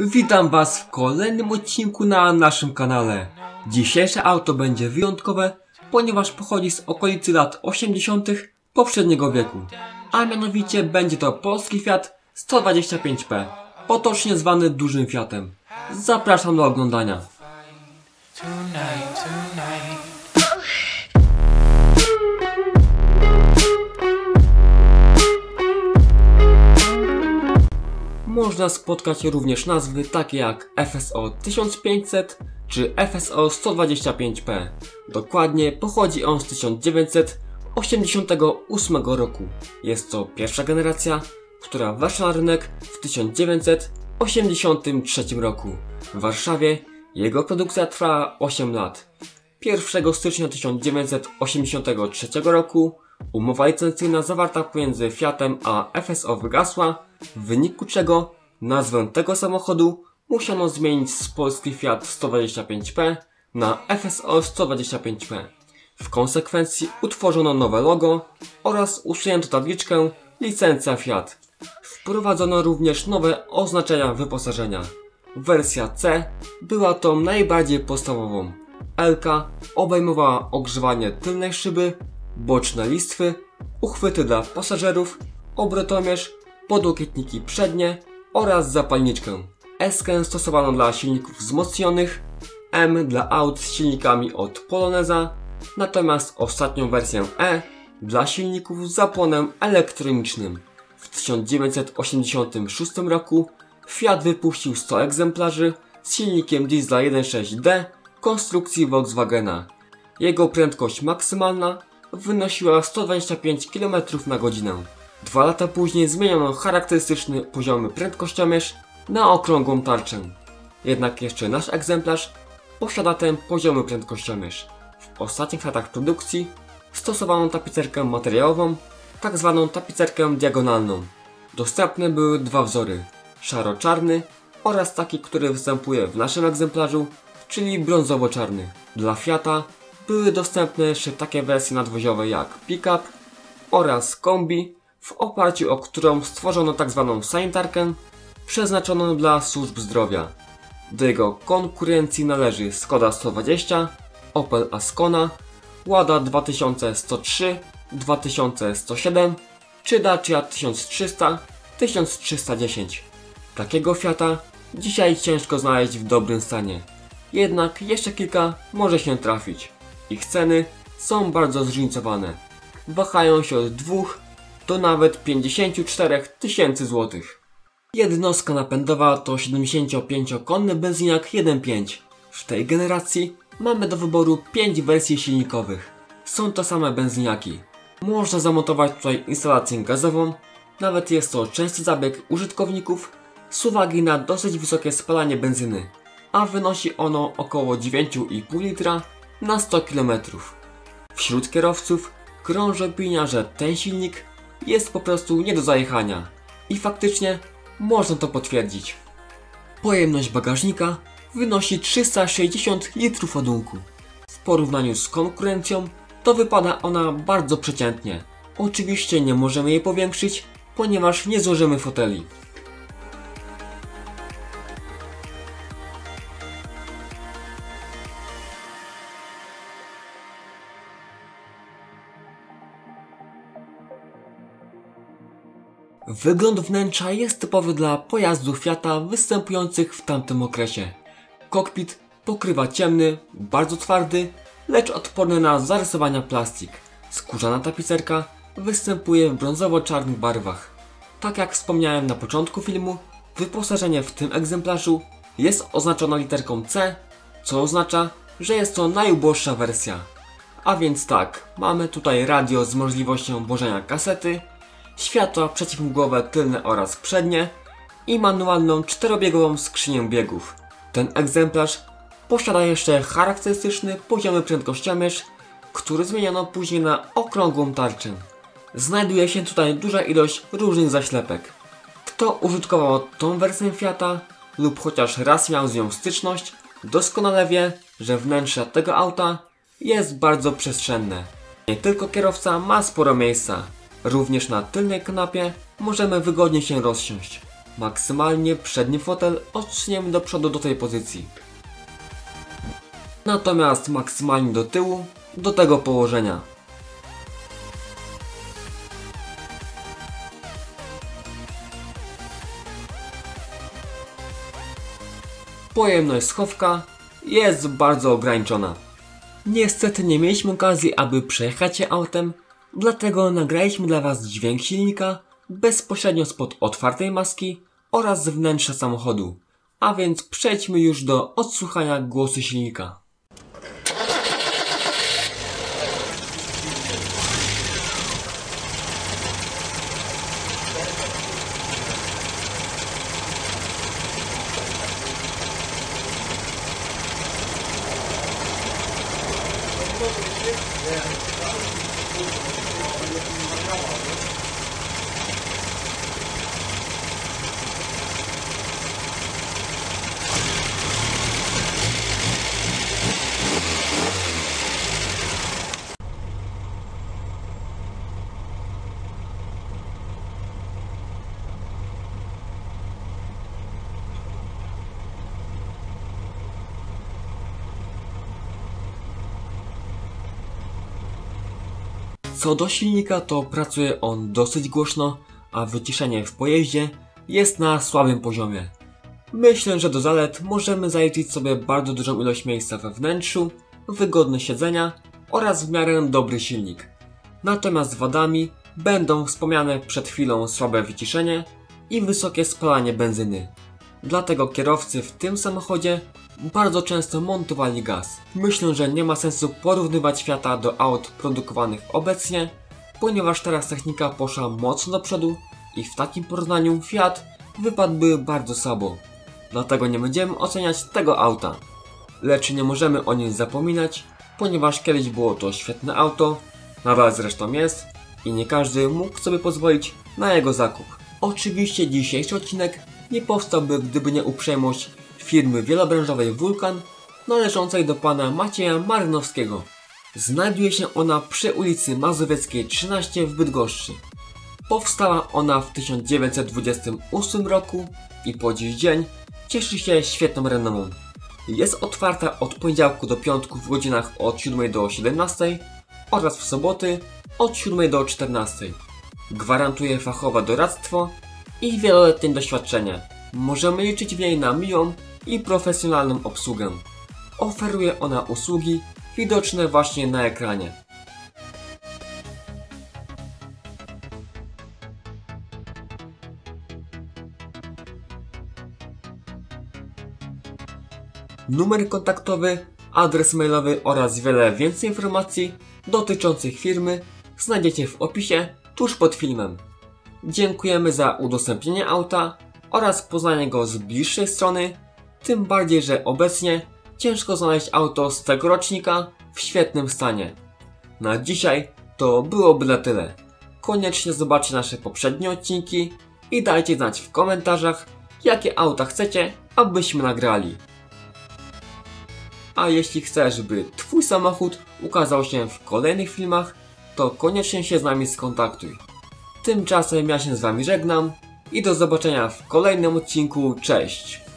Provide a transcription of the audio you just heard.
Witam Was w kolejnym odcinku na naszym kanale. Dzisiejsze auto będzie wyjątkowe, ponieważ pochodzi z okolicy lat 80. poprzedniego wieku. A mianowicie będzie to polski Fiat 125P, potocznie zwany dużym Fiatem. Zapraszam do oglądania. Można spotkać również nazwy takie jak FSO 1500 czy FSO 125P. Dokładnie pochodzi on z 1988 roku. Jest to pierwsza generacja, która weszła na rynek w 1983 roku. W Warszawie jego produkcja trwała 8 lat. 1 stycznia 1983 roku umowa licencyjna zawarta pomiędzy Fiatem a FSO wygasła, w wyniku czego nazwę tego samochodu musiano zmienić z polski Fiat 125P na FSO 125P. W konsekwencji utworzono nowe logo oraz usunięto tabliczkę licencja Fiat. Wprowadzono również nowe oznaczenia wyposażenia. Wersja C była tą najbardziej podstawową. L-ka obejmowała ogrzewanie tylnej szyby, boczne listwy, uchwyty dla pasażerów, obrotomierz, podłokietniki przednie oraz zapalniczkę. S-kę stosowano dla silników wzmocnionych, M dla aut z silnikami od Poloneza, natomiast ostatnią wersję E dla silników z zapłonem elektronicznym. W 1986 roku Fiat wypuścił 100 egzemplarzy z silnikiem diesla 1.6D konstrukcji Volkswagena. Jego prędkość maksymalna wynosiła 125 km na godzinę. 2 lata później zmieniono charakterystyczny poziomy prędkościomierz na okrągłą tarczę. Jednak jeszcze nasz egzemplarz posiada ten poziomy prędkościomierz. W ostatnich latach produkcji stosowano tapicerkę materiałową, tak zwaną tapicerkę diagonalną. Dostępne były dwa wzory, szaro-czarny oraz taki, który występuje w naszym egzemplarzu, czyli brązowo-czarny. Dla Fiata były dostępne jeszcze takie wersje nadwoziowe jak pick-up oraz kombi, w oparciu o którą stworzono tzw. sanitarkę przeznaczoną dla służb zdrowia. Do jego konkurencji należy Skoda 120, Opel Ascona, Lada 2103, 2107 czy Dacia 1300, 1310. Takiego Fiata dzisiaj ciężko znaleźć w dobrym stanie. Jednak jeszcze kilka może się trafić. Ich ceny są bardzo zróżnicowane. Wahają się od 2 do nawet 54 tysięcy złotych. Jednostka napędowa to 75-konny benzyniak 1.5. W tej generacji mamy do wyboru 5 wersji silnikowych. Są to same benzyniaki. Można zamontować tutaj instalację gazową, nawet jest to częsty zabieg użytkowników z uwagi na dosyć wysokie spalanie benzyny, a wynosi ono około 9,5 litra na 100 km. Wśród kierowców krąży opinia, że ten silnik jest po prostu nie do zajechania. I faktycznie można to potwierdzić. Pojemność bagażnika wynosi 360 litrów ładunku. W porównaniu z konkurencją to wypada ona bardzo przeciętnie. Oczywiście nie możemy jej powiększyć, ponieważ nie złożymy foteli. Wygląd wnętrza jest typowy dla pojazdów Fiata występujących w tamtym okresie. Kokpit pokrywa ciemny, bardzo twardy, lecz odporny na zarysowania plastik. Skórzana tapicerka występuje w brązowo-czarnych barwach. Tak jak wspomniałem na początku filmu, wyposażenie w tym egzemplarzu jest oznaczone literką C, co oznacza, że jest to najuboższa wersja. A więc tak, mamy tutaj radio z możliwością włożenia kasety, światła przeciwmgłowe tylne oraz przednie i manualną 4-biegową skrzynię biegów. Ten egzemplarz posiada jeszcze charakterystyczny poziomy prędkościomierz, który zmieniono później na okrągłą tarczę. Znajduje się tutaj duża ilość różnych zaślepek. Kto użytkował tą wersję Fiata lub chociaż raz miał z nią styczność, doskonale wie, że wnętrze tego auta jest bardzo przestrzenne. Nie tylko kierowca ma sporo miejsca. Również na tylnej kanapie możemy wygodnie się rozsiąść. Maksymalnie przedni fotel odsuniemy do przodu do tej pozycji. Natomiast maksymalnie do tyłu, do tego położenia. Pojemność schowka jest bardzo ograniczona. Niestety nie mieliśmy okazji, aby przejechać się autem, dlatego nagraliśmy dla Was dźwięk silnika bezpośrednio spod otwartej maski oraz z wnętrza samochodu. A więc przejdźmy już do odsłuchania głosu silnika. Co do silnika, to pracuje on dosyć głośno, a wyciszenie w pojeździe jest na słabym poziomie. Myślę, że do zalet możemy zaliczyć sobie bardzo dużą ilość miejsca we wnętrzu, wygodne siedzenia oraz w miarę dobry silnik. Natomiast wadami będą wspomniane przed chwilą słabe wyciszenie i wysokie spalanie benzyny. Dlatego kierowcy w tym samochodzie bardzo często montowali gaz. Myślę, że nie ma sensu porównywać Fiata do aut produkowanych obecnie, ponieważ teraz technika poszła mocno do przodu i w takim porównaniu Fiat wypadłby bardzo słabo. Dlatego nie będziemy oceniać tego auta. Lecz nie możemy o nim zapominać, ponieważ kiedyś było to świetne auto, nadal zresztą jest i nie każdy mógł sobie pozwolić na jego zakup. Oczywiście dzisiejszy odcinek nie powstałby, gdyby nie uprzejmość firmy wielobranżowej Vulcan należącej do pana Macieja Marynowskiego. Znajduje się ona przy ulicy Mazowieckiej 13 w Bydgoszczy. Powstała ona w 1928 roku i po dziś dzień cieszy się świetną renomą. Jest otwarta od poniedziałku do piątku w godzinach od 7 do 17 oraz w soboty od 7 do 14. Gwarantuje fachowe doradztwo i wieloletnie doświadczenie. Możemy liczyć w niej na miłą i profesjonalną obsługę. Oferuje ona usługi widoczne właśnie na ekranie. Numer kontaktowy, adres mailowy oraz wiele więcej informacji dotyczących firmy znajdziecie w opisie tuż pod filmem. Dziękujemy za udostępnienie auta oraz poznanie go z bliższej strony, tym bardziej, że obecnie ciężko znaleźć auto z tego rocznika w świetnym stanie. Na dzisiaj to byłoby na tyle. Koniecznie zobaczcie nasze poprzednie odcinki i dajcie znać w komentarzach, jakie auta chcecie, abyśmy nagrali. A jeśli chcesz, by Twój samochód ukazał się w kolejnych filmach, to koniecznie się z nami skontaktuj. Tymczasem ja się z Wami żegnam i do zobaczenia w kolejnym odcinku. Cześć!